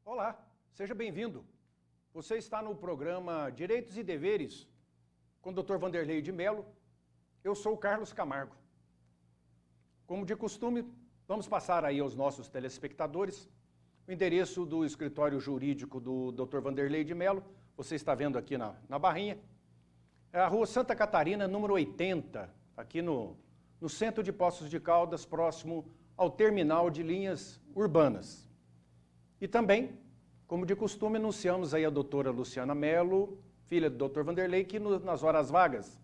Olá, seja bem-vindo. Você está no programa Direitos e Deveres com o Dr. Vanderlei de Mello. Eu sou o Carlos Camargo. Como de costume, vamos passar aí aos nossos telespectadores o endereço do escritório jurídico do Dr. Vanderlei de Mello. Você está vendo aqui na barrinha. É a Rua Santa Catarina, número 80, aqui no centro de Poços de Caldas, próximo ao terminal de linhas urbanas. E também, como de costume, anunciamos aí a doutora Luciana Mello, filha do Dr. Vanderlei, que nas horas vagas,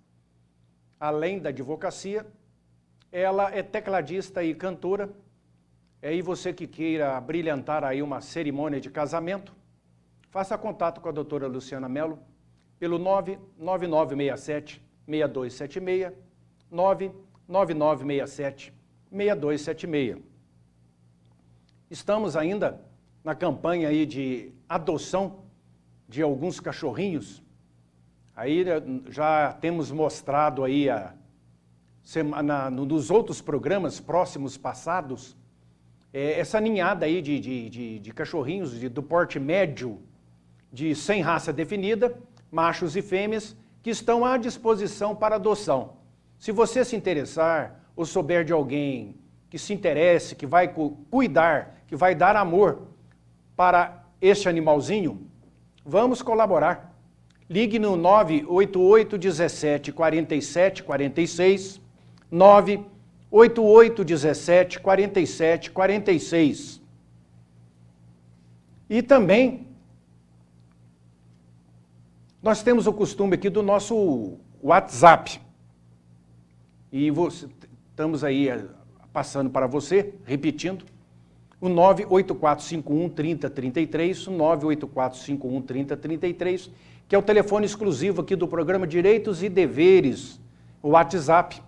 além da advocacia, ela é tecladista e cantora. E você que queira brilhantar aí uma cerimônia de casamento, faça contato com a doutora Luciana Mello pelo 99967-6276, 99967-6276. Estamos ainda na campanha aí de adoção de alguns cachorrinhos. Aí já temos mostrado aí nos outros programas próximos passados, essa ninhada aí de cachorrinhos do porte médio, sem raça definida, machos e fêmeas, que estão à disposição para adoção. Se você se interessar ou souber de alguém que se interesse, que vai cuidar, que vai dar amor para este animalzinho, vamos colaborar. Ligue no 988 17 47 46, 988 17 47 46. E também, nós temos o costume aqui do nosso WhatsApp. E estamos aí passando para você, repetindo, o 98451-3033, o 98451-3033, que é o telefone exclusivo aqui do programa Direitos e Deveres, o WhatsApp,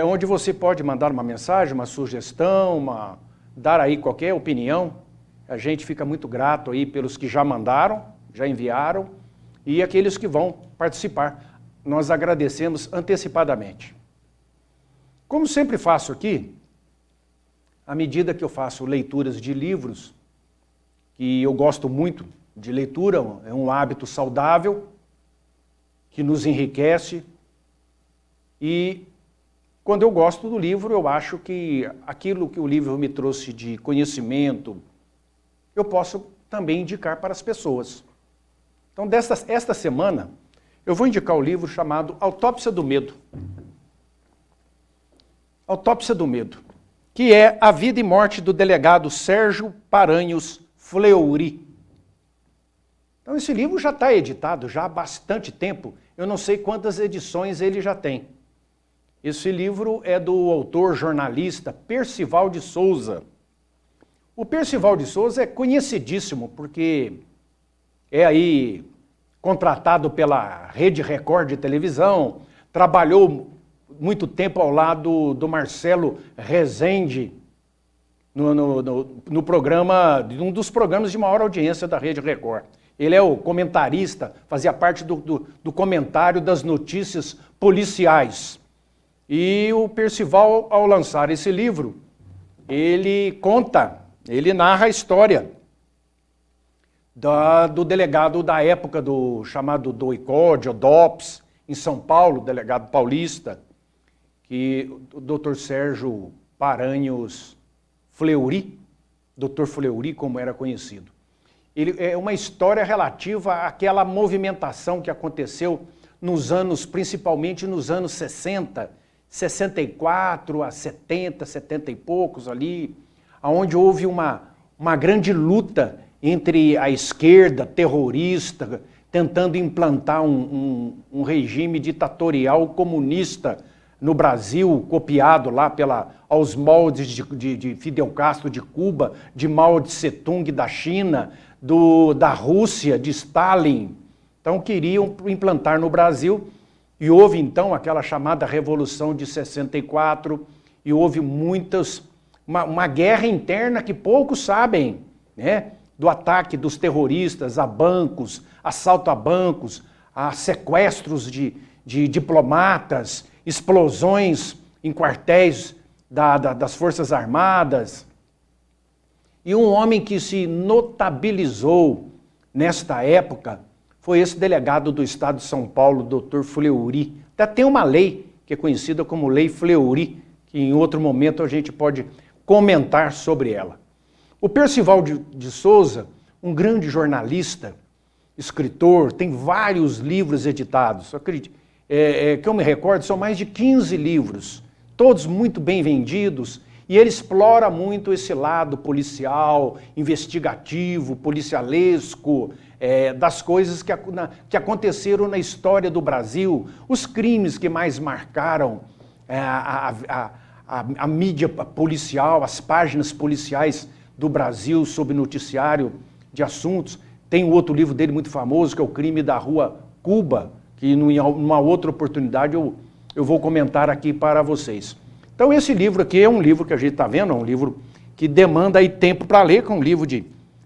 onde você pode mandar uma mensagem, uma sugestão, dar aí qualquer opinião. A gente fica muito grato aí pelos que já mandaram, já enviaram, e aqueles que vão participar. Nós agradecemos antecipadamente. Como sempre faço aqui, à medida que eu faço leituras de livros, que eu gosto muito de leitura, é um hábito saudável, que nos enriquece, e quando eu gosto do livro, eu acho que aquilo que o livro me trouxe de conhecimento, eu posso também indicar para as pessoas. Então, esta semana, eu vou indicar o livro chamado Autópsia do Medo. Autópsia do Medo, que é a vida e morte do delegado Sérgio Paranhos Fleury. Então esse livro já está editado já há bastante tempo, eu não sei quantas edições ele já tem. Esse livro é do autor jornalista Percival de Souza. O Percival de Souza é conhecidíssimo porque é aí contratado pela Rede Record de televisão, trabalhou muito tempo ao lado do Marcelo Rezende, no programa, um dos programas de maior audiência da Rede Record. Ele é o comentarista, fazia parte do comentário das notícias policiais. E o Percival, ao lançar esse livro, ele narra a história do delegado da época chamado do ICOD, o DOPS, em São Paulo, delegado paulista, que o Dr. Sérgio Paranhos Fleury, Dr. Fleury, como era conhecido. Ele é uma história relativa àquela movimentação que aconteceu principalmente nos anos 60, 64 a 70, 70 e poucos ali, onde houve uma grande luta entre a esquerda terrorista, tentando implantar um regime ditatorial comunista no Brasil, copiado lá aos moldes de Fidel Castro de Cuba, de Mao Tse-tung da China, da Rússia, de Stalin. Então queriam implantar no Brasil, e houve então aquela chamada Revolução de 64, e houve muitas uma guerra interna que poucos sabem, né? Do ataque dos terroristas a bancos, assalto a bancos, a sequestros de diplomatas, explosões em quartéis das Forças Armadas. E um homem que se notabilizou nesta época foi esse delegado do Estado de São Paulo, Dr. Fleury. Até tem uma lei que é conhecida como Lei Fleury, que em outro momento a gente pode comentar sobre ela. O Percival de Souza, um grande jornalista, escritor, tem vários livros editados. Acredite, que eu me recordo, são mais de 15 livros, todos muito bem vendidos, e ele explora muito esse lado policial, investigativo, policialesco, das coisas que aconteceram na história do Brasil, os crimes que mais marcaram a mídia policial, as páginas policiais do Brasil sobre noticiário de assuntos. Tem um outro livro dele muito famoso, que é O Crime da Rua Cuba, que numa outra oportunidade eu vou comentar aqui para vocês. Então esse livro aqui é um livro que a gente está vendo, é um livro que demanda aí tempo para ler, que é um livro de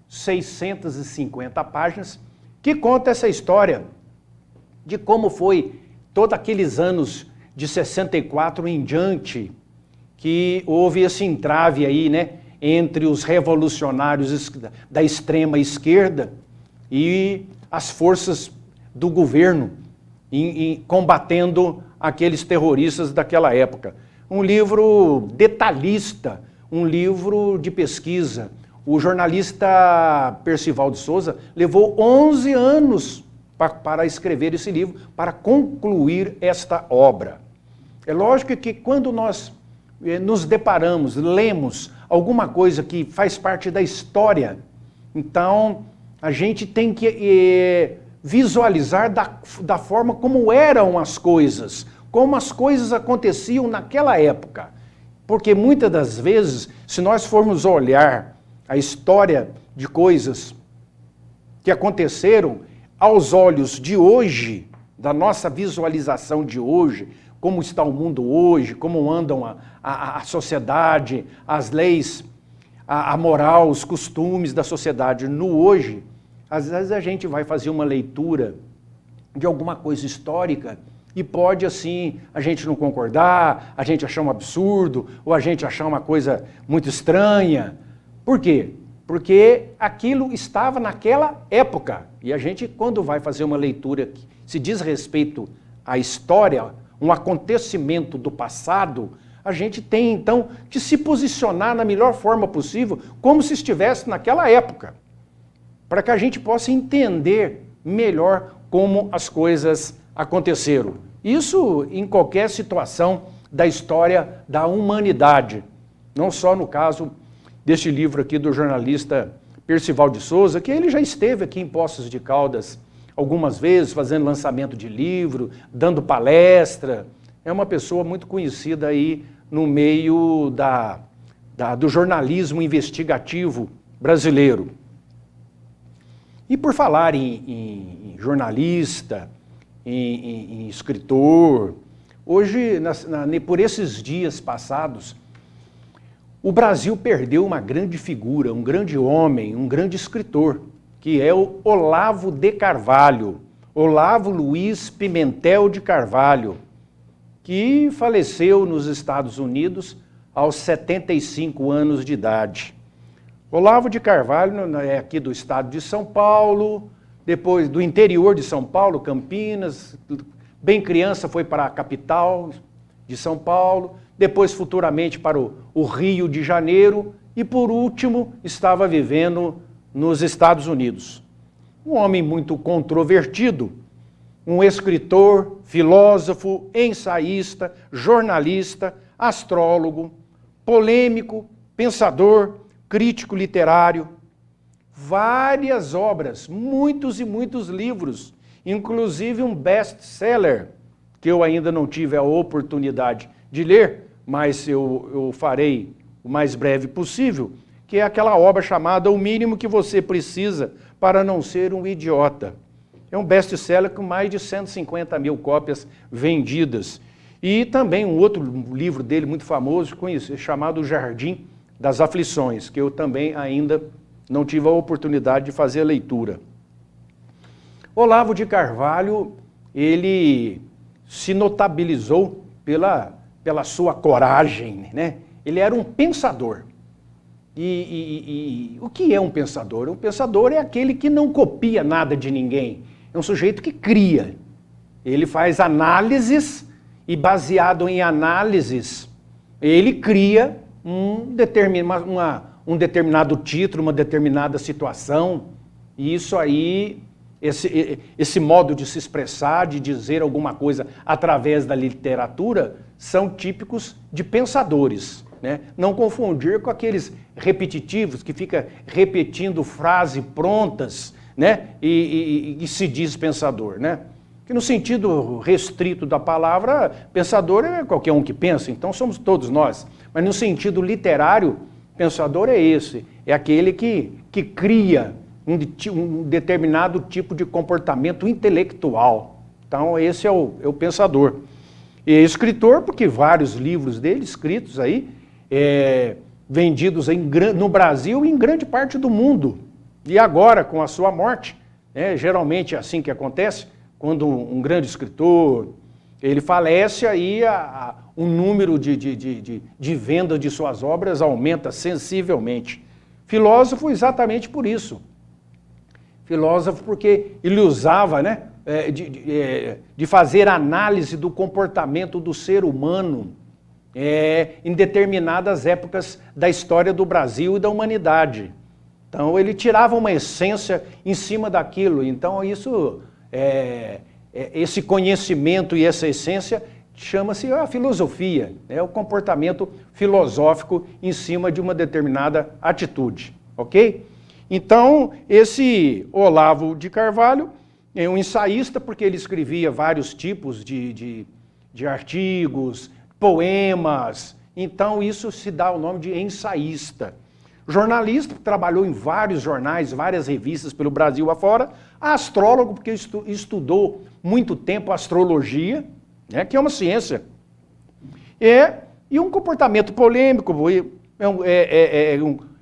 650 páginas, que conta essa história de como foi todos aqueles anos de 64 em diante, que houve esse entrave aí, né, entre os revolucionários da extrema esquerda e as forças do governo combatendo aqueles terroristas daquela época. Um livro detalhista, um livro de pesquisa. O jornalista Percival de Souza levou 11 anos para escrever esse livro, para concluir esta obra. É lógico que quando nós nos deparamos, lemos alguma coisa que faz parte da história, então a gente tem que visualizar da forma como eram as coisas, como as coisas aconteciam naquela época. Porque muitas das vezes, se nós formos olhar a história de coisas que aconteceram aos olhos de hoje, da nossa visualização de hoje, como está o mundo hoje, como andam a sociedade, as leis, a moral, os costumes da sociedade no hoje, às vezes a gente vai fazer uma leitura de alguma coisa histórica e pode, assim, a gente não concordar, a gente achar um absurdo, ou a gente achar uma coisa muito estranha. Por quê? Porque aquilo estava naquela época. E a gente, quando vai fazer uma leitura que se diz respeito à história, um acontecimento do passado, a gente tem, então, que se posicionar na melhor forma possível, como se estivesse naquela época, para que a gente possa entender melhor como as coisas aconteceram. Isso em qualquer situação da história da humanidade, não só no caso deste livro aqui do jornalista Percival de Souza, que ele já esteve aqui em Poços de Caldas algumas vezes, fazendo lançamento de livro, dando palestra. É uma pessoa muito conhecida aí no meio do jornalismo investigativo brasileiro. E por falar em jornalista, em escritor, hoje, por esses dias passados, o Brasil perdeu uma grande figura, um grande homem, um grande escritor, que é o Olavo de Carvalho, Olavo Luiz Pimentel de Carvalho, que faleceu nos Estados Unidos aos 75 anos de idade. Olavo de Carvalho é aqui do estado de São Paulo, depois do interior de São Paulo, Campinas, bem criança foi para a capital de São Paulo, depois futuramente para o Rio de Janeiro e por último estava vivendo nos Estados Unidos. Um homem muito controvertido, um escritor, filósofo, ensaísta, jornalista, astrólogo, polêmico, pensador, crítico literário, várias obras, muitos e muitos livros, inclusive um best-seller, que eu ainda não tive a oportunidade de ler, mas eu farei o mais breve possível, que é aquela obra chamada O Mínimo que Você Precisa para Não Ser um Idiota. É um best-seller com mais de 150 mil cópias vendidas. E também um outro livro dele muito famoso, chamado O Jardim das Aflições, que eu também ainda não tive a oportunidade de fazer a leitura. Olavo de Carvalho, ele se notabilizou pela sua coragem, né? Ele era um pensador. E o que é um pensador? Um pensador é aquele que não copia nada de ninguém. É um sujeito que cria. Ele faz análises e, baseado em análises, ele cria um determinado título, uma determinada situação. E isso aí, esse modo de se expressar, de dizer alguma coisa através da literatura, são típicos de pensadores. Né? Não confundir com aqueles repetitivos que fica repetindo frases prontas, né? E se diz pensador. Né? Que no sentido restrito da palavra, pensador é qualquer um que pensa, então somos todos nós. Mas no sentido literário, pensador é esse, é aquele que cria um determinado tipo de comportamento intelectual. Então esse é o pensador. E é escritor porque vários livros dele escritos aí, vendidos no Brasil e em grande parte do mundo. E agora, com a sua morte, geralmente é assim que acontece, quando um grande escritor, ele falece, aí o número de venda de suas obras aumenta sensivelmente. Filósofo exatamente por isso. Filósofo porque ele usava, né, de fazer análise do comportamento do ser humano, em determinadas épocas da história do Brasil e da humanidade. Então ele tirava uma essência em cima daquilo. Então esse conhecimento e essa essência chama-se a filosofia, o comportamento filosófico em cima de uma determinada atitude, ok? Então esse Olavo de Carvalho é um ensaísta porque ele escrevia vários tipos de artigos, poemas, então isso se dá o nome de ensaísta. Jornalista, trabalhou em vários jornais, várias revistas pelo Brasil afora. Astrólogo, porque estudou muito tempo astrologia, né, que é uma ciência. E um comportamento polêmico,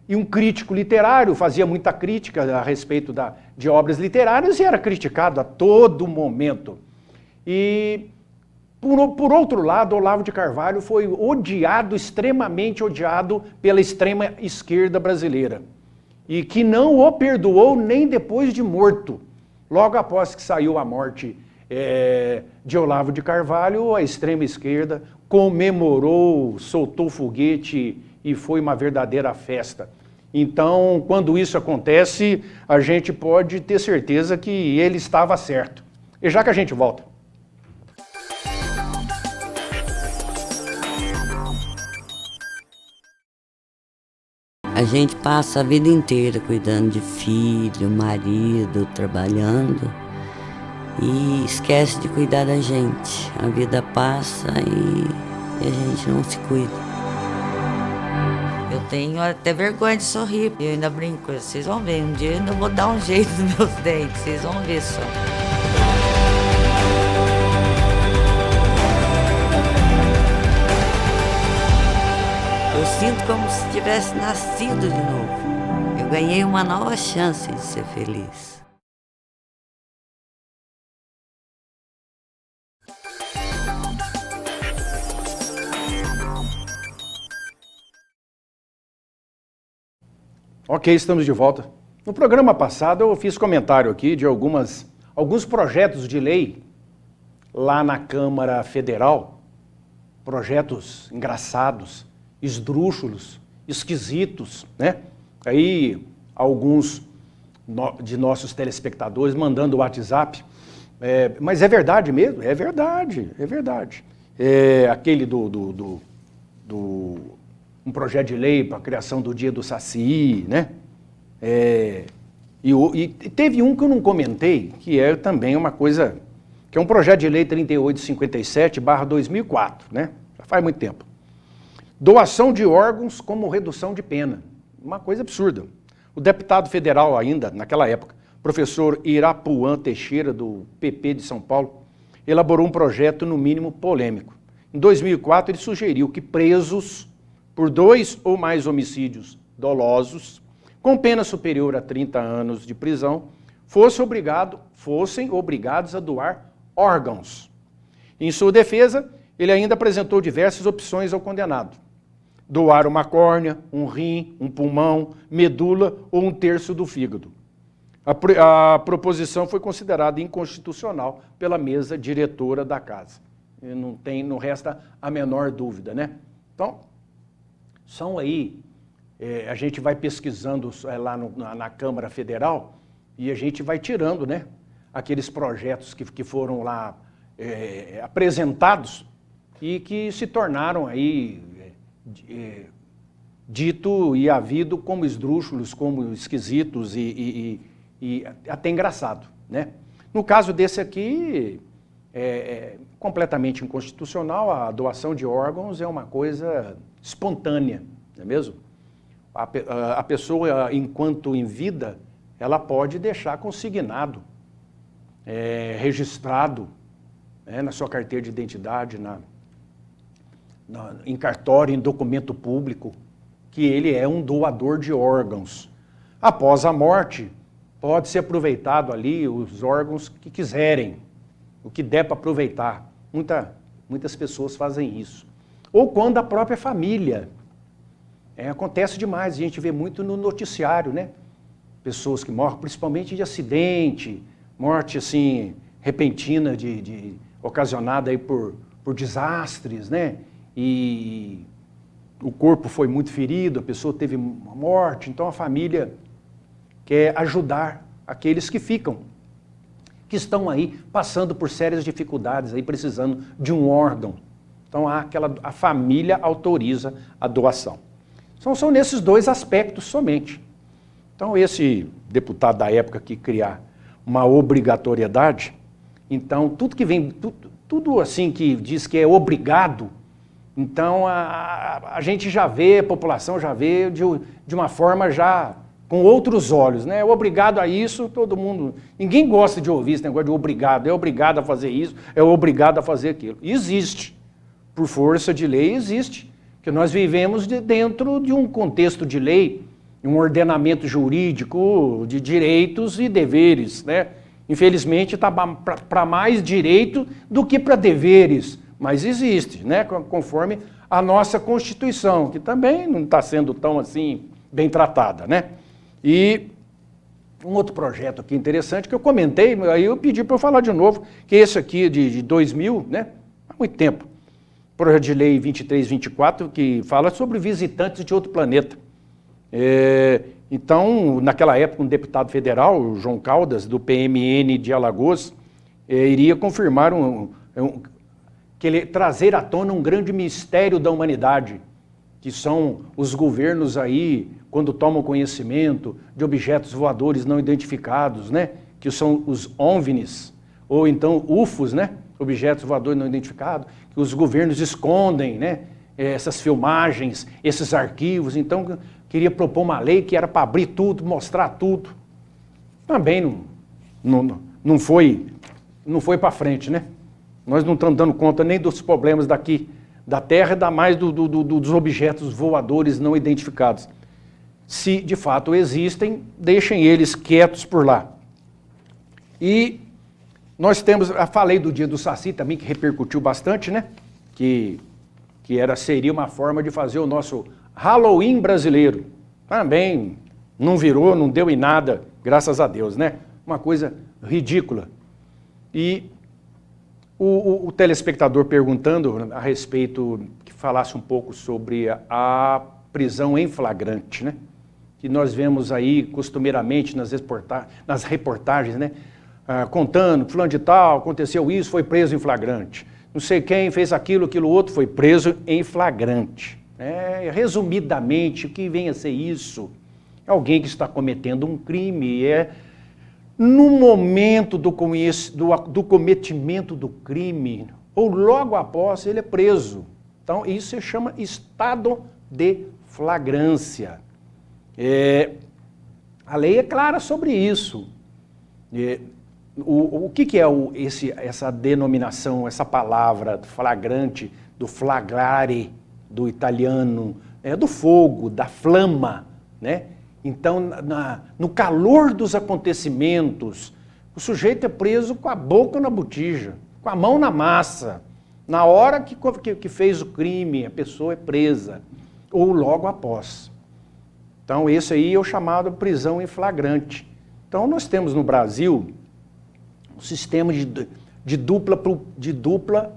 e um crítico literário, fazia muita crítica a respeito de obras literárias e era criticado a todo momento. E por outro lado, Olavo de Carvalho foi odiado, extremamente odiado pela extrema esquerda brasileira. E que não o perdoou nem depois de morto. Logo após que saiu a morte de Olavo de Carvalho, a extrema esquerda comemorou, soltou foguete e foi uma verdadeira festa. Então, quando isso acontece, a gente pode ter certeza que ele estava certo. E já que a gente volta. A gente passa a vida inteira cuidando de filho, marido, trabalhando e esquece de cuidar da gente. A vida passa e a gente não se cuida. Eu tenho até vergonha de sorrir. Eu ainda brinco, vocês vão ver, um dia eu ainda vou dar um jeito nos meus dentes, vocês vão ver só. Eu sinto como se tivesse nascido de novo. Eu ganhei uma nova chance de ser feliz. Ok, estamos de volta. No programa passado eu fiz comentário aqui de alguns projetos de lei lá na Câmara Federal, projetos engraçados, esdrúxulos, esquisitos, né? Aí alguns de nossos telespectadores mandando o WhatsApp, mas é verdade mesmo? É verdade, é verdade. Aquele um projeto de lei para a criação do Dia do Saci, né? E teve um que eu não comentei, que é também uma coisa, que é um projeto de lei 3857/2004, né? Já faz muito tempo. Doação de órgãos como redução de pena. Uma coisa absurda. O deputado federal ainda, naquela época, professor Irapuã Teixeira, do PP de São Paulo, elaborou um projeto, no mínimo, polêmico. Em 2004, ele sugeriu que presos por 2 ou mais homicídios dolosos, com pena superior a 30 anos de prisão, fossem obrigados a doar órgãos. Em sua defesa, ele ainda apresentou diversas opções ao condenado: doar uma córnea, um rim, um pulmão, medula ou 1/3 do fígado. A proposição foi considerada inconstitucional pela mesa diretora da casa. Não resta a menor dúvida, né? Então, são aí, a gente vai pesquisando lá na Câmara Federal e a gente vai tirando, né, aqueles projetos que foram lá apresentados e que se tornaram aí dito e havido como esdrúxulos, como esquisitos e até engraçado, né? No caso desse aqui, é completamente inconstitucional. A doação de órgãos é uma coisa espontânea, não é mesmo? A pessoa, enquanto em vida, ela pode deixar consignado, registrado, na sua carteira de identidade, em cartório, em documento público, que ele é um doador de órgãos. Após a morte, pode ser aproveitado ali os órgãos que quiserem, o que der para aproveitar. Muitas pessoas fazem isso. Ou quando a própria família. Acontece demais, a gente vê muito no noticiário, né? Pessoas que morrem, principalmente de acidente, morte assim, repentina, ocasionada aí por desastres, né? E o corpo foi muito ferido, a pessoa teve uma morte, então a família quer ajudar aqueles que estão aí passando por sérias dificuldades, aí precisando de um órgão. Então a família autoriza a doação. Então são nesses 2 aspectos somente. Então esse deputado da época que criar uma obrigatoriedade, então tudo que vem, tudo assim que diz que é obrigado, então a gente já vê, a população já vê de uma forma já com outros olhos, né? Obrigado a isso, todo mundo, ninguém gosta de ouvir esse negócio de obrigado, é obrigado a fazer isso, é obrigado a fazer aquilo. Existe, por força de lei existe, que nós vivemos dentro de um contexto de lei, um ordenamento jurídico de direitos e deveres, né? Infelizmente está para mais direito do que para deveres, mas existe, né? Conforme a nossa Constituição, que também não está sendo tão assim bem tratada, né? E um outro projeto aqui interessante que eu comentei, aí eu pedi para eu falar de novo, que é esse aqui de 2000, né? Há muito tempo. Projeto de Lei 2324, que fala sobre visitantes de outro planeta. Então, naquela época, um deputado federal, o João Caldas, do PMN de Alagoas, iria confirmar que ele trazer à tona um grande mistério da humanidade, que são os governos aí, quando tomam conhecimento de objetos voadores não identificados, né? Que são os OVNIs, ou então UFOs, né? Objetos voadores não identificados, que os governos escondem, né? Essas filmagens, esses arquivos. Então, queria propor uma lei que era para abrir tudo, mostrar tudo. Também não foi para frente, né? Nós não estamos dando conta nem dos problemas daqui da Terra, ainda mais dos objetos voadores não identificados. Se de fato existem, deixem eles quietos por lá. E nós temos, falei do dia do Saci também, que repercutiu bastante, né? Que seria uma forma de fazer o nosso Halloween brasileiro. Também não virou, não deu em nada, graças a Deus, né? Uma coisa ridícula. E o telespectador perguntando a respeito, que falasse um pouco sobre a prisão em flagrante, né? Que nós vemos aí costumeiramente nas reportagens, né? Contando, fulano de tal, aconteceu isso, foi preso em flagrante. Não sei quem fez aquilo outro, foi preso em flagrante. Resumidamente, o que vem a ser isso? É alguém que está cometendo um crime, no momento do cometimento do crime, ou logo após, ele é preso. Então, isso se chama estado de flagrância. A lei é clara sobre isso. O que é essa denominação, essa palavra flagrante, do flagrare, do italiano, do fogo, da flama, né? Então, no calor dos acontecimentos, o sujeito é preso com a boca na botija, com a mão na massa. Na hora que fez o crime, a pessoa é presa, ou logo após. Então, esse aí é o chamado prisão em flagrante. Então, nós temos no Brasil um sistema de dupla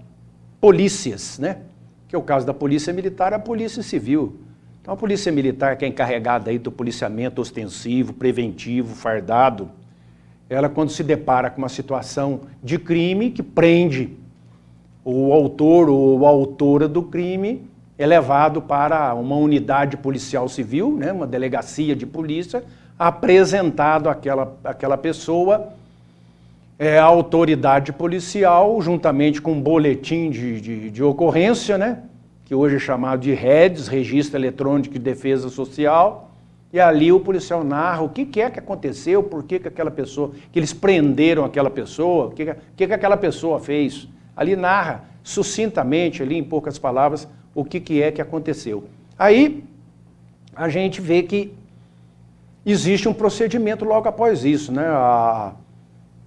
polícias, né? Que é o caso da polícia militar e a polícia civil. Então, a polícia militar, que é encarregada aí do policiamento ostensivo, preventivo, fardado, ela, quando se depara com uma situação de crime que prende o autor ou a autora do crime, é levado para uma unidade policial civil, né, uma delegacia de polícia, apresentado àquela pessoa, a autoridade policial, juntamente com um boletim de ocorrência, né, que hoje é chamado de REDS, Registro Eletrônico de Defesa Social, e ali o policial narra o que é que aconteceu, por que aquela pessoa, que eles prenderam aquela pessoa, o que aquela pessoa fez. Ali narra sucintamente, ali em poucas palavras, o que é que aconteceu. Aí a gente vê que existe um procedimento logo após isso, né?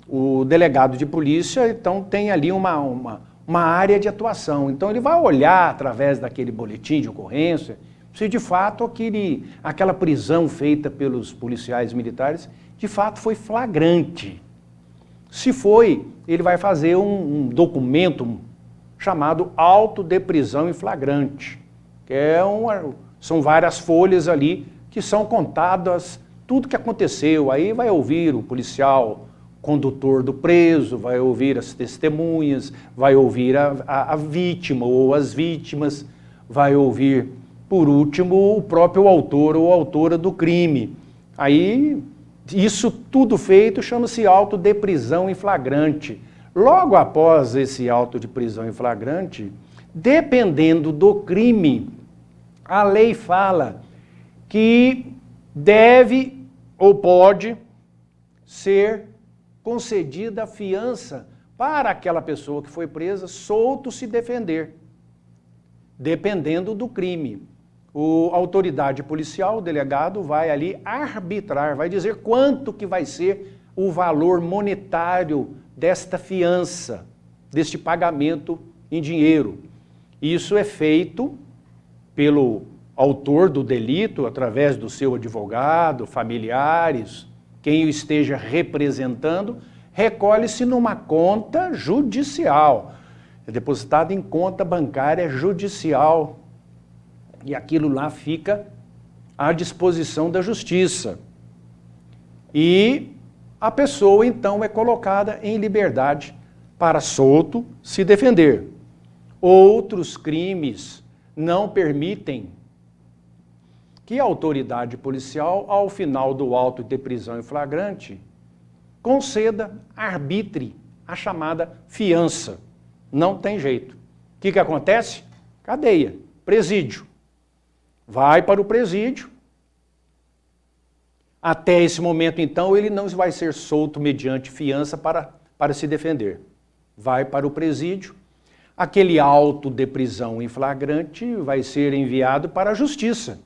O delegado de polícia, então, tem ali uma área de atuação. Então ele vai olhar através daquele boletim de ocorrência se de fato aquela prisão feita pelos policiais militares de fato foi flagrante. Se foi, ele vai fazer um documento chamado auto de prisão em flagrante, que são várias folhas ali que são contadas tudo que aconteceu. Aí vai ouvir o policial condutor do preso, vai ouvir as testemunhas, vai ouvir a vítima ou as vítimas, vai ouvir, por último, o próprio autor ou autora do crime. Aí, isso tudo feito chama-se auto de prisão em flagrante. Logo após esse auto de prisão em flagrante, dependendo do crime, a lei fala que deve ou pode ser concedida fiança para aquela pessoa que foi presa solto se defender, dependendo do crime. A autoridade policial, o delegado, vai ali arbitrar, vai dizer quanto que vai ser o valor monetário desta fiança, deste pagamento em dinheiro. Isso é feito pelo autor do delito, através do seu advogado, familiares, quem o esteja representando, recolhe-se numa conta judicial. É depositado em conta bancária judicial. E aquilo lá fica à disposição da justiça. E a pessoa, então, é colocada em liberdade para solto se defender. Outros crimes não permitem que a autoridade policial, ao final do auto de prisão em flagrante, conceda, arbitre a chamada fiança. Não tem jeito. O que acontece? Cadeia, presídio. Vai para o presídio. Até esse momento, então, ele não vai ser solto mediante fiança para se defender. Vai para o presídio. Aquele auto de prisão em flagrante vai ser enviado para a justiça,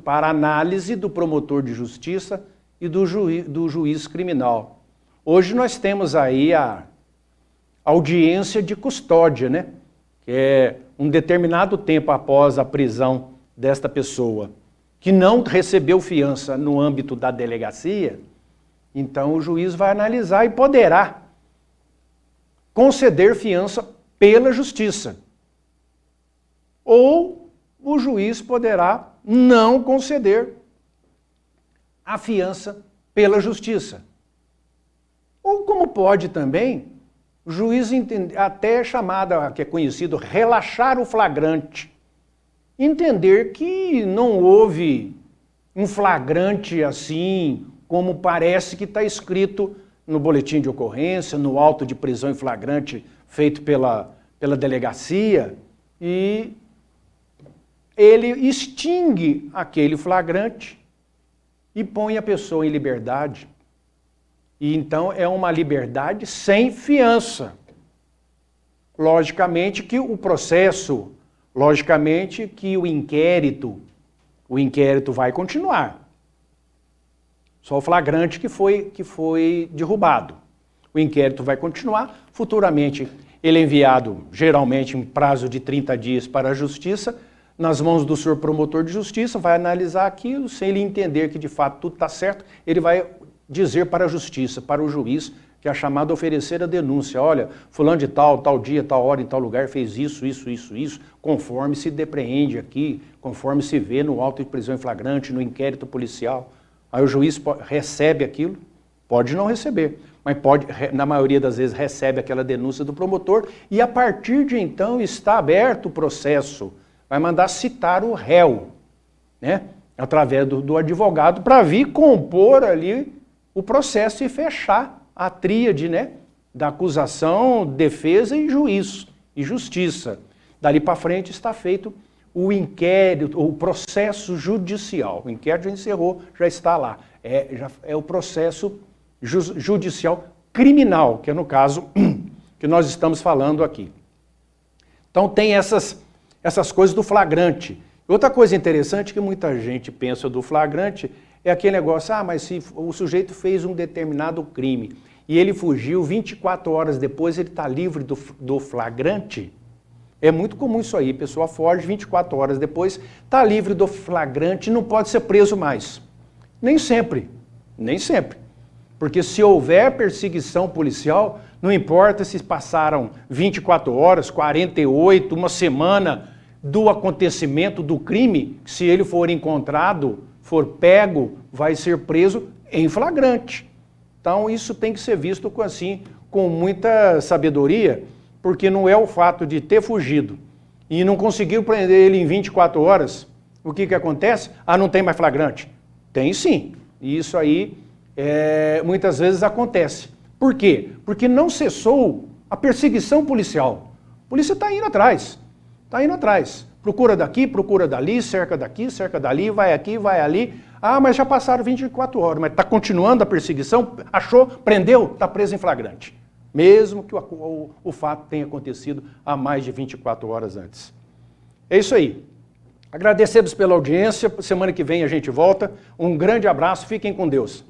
para análise do promotor de justiça e do juiz criminal. Hoje nós temos aí a audiência de custódia, né? Que é um determinado tempo após a prisão desta pessoa, que não recebeu fiança no âmbito da delegacia, então o juiz vai analisar e poderá conceder fiança pela justiça. Ou o juiz poderá não conceder a fiança pela justiça. Ou como pode também, o juiz até chamada, que é conhecido, relaxar o flagrante. Entender que não houve um flagrante assim, como parece que está escrito no boletim de ocorrência, no auto de prisão em flagrante feito pela delegacia, e ele extingue aquele flagrante e põe a pessoa em liberdade. E então é uma liberdade sem fiança. Logicamente que o processo Logicamente que o inquérito vai continuar. Só o flagrante que foi derrubado. O inquérito vai continuar. Futuramente, ele é enviado, geralmente, em prazo de 30 dias para a Justiça, nas mãos do senhor promotor de justiça, vai analisar aquilo, se ele entender que de fato tudo está certo, ele vai dizer para a Justiça, para o juiz, que é chamado a oferecer a denúncia. Olha, fulano de tal dia, tal hora, em tal lugar, fez isso, conforme se depreende aqui, conforme se vê no auto de prisão em flagrante, no inquérito policial. Aí o juiz recebe aquilo, pode não receber, mas pode, na maioria das vezes, recebe aquela denúncia do promotor e a partir de então está aberto o processo. Vai mandar citar o réu, né? Através do advogado, para vir compor ali o processo e fechar a tríade, né? Da acusação, defesa e juiz e justiça. Dali para frente está feito o inquérito, o processo judicial. O inquérito já encerrou, já está lá. É o processo judicial criminal, que é no caso que nós estamos falando aqui. Então tem essas coisas do flagrante. Outra coisa interessante que muita gente pensa do flagrante é aquele negócio, mas se o sujeito fez um determinado crime e ele fugiu 24 horas depois, ele está livre do flagrante. É muito comum isso aí, a pessoa foge 24 horas depois, está livre do flagrante e não pode ser preso mais. Nem sempre. Porque se houver perseguição policial, não importa se passaram 24 horas, 48, uma semana do acontecimento do crime, se ele for encontrado, for pego, vai ser preso em flagrante. Então isso tem que ser visto com muita sabedoria, porque não é o fato de ter fugido e não conseguiu prender ele em 24 horas, o que acontece? Não tem mais flagrante. Tem sim, e isso aí muitas vezes acontece. Por quê? Porque não cessou a perseguição policial. A polícia está indo atrás. Procura daqui, procura dali, cerca daqui, cerca dali, vai aqui, vai ali. Mas já passaram 24 horas, mas está continuando a perseguição, achou, prendeu, está preso em flagrante. Mesmo que o fato tenha acontecido há mais de 24 horas antes. É isso aí. Agradecemos pela audiência, semana que vem a gente volta. Um grande abraço, fiquem com Deus.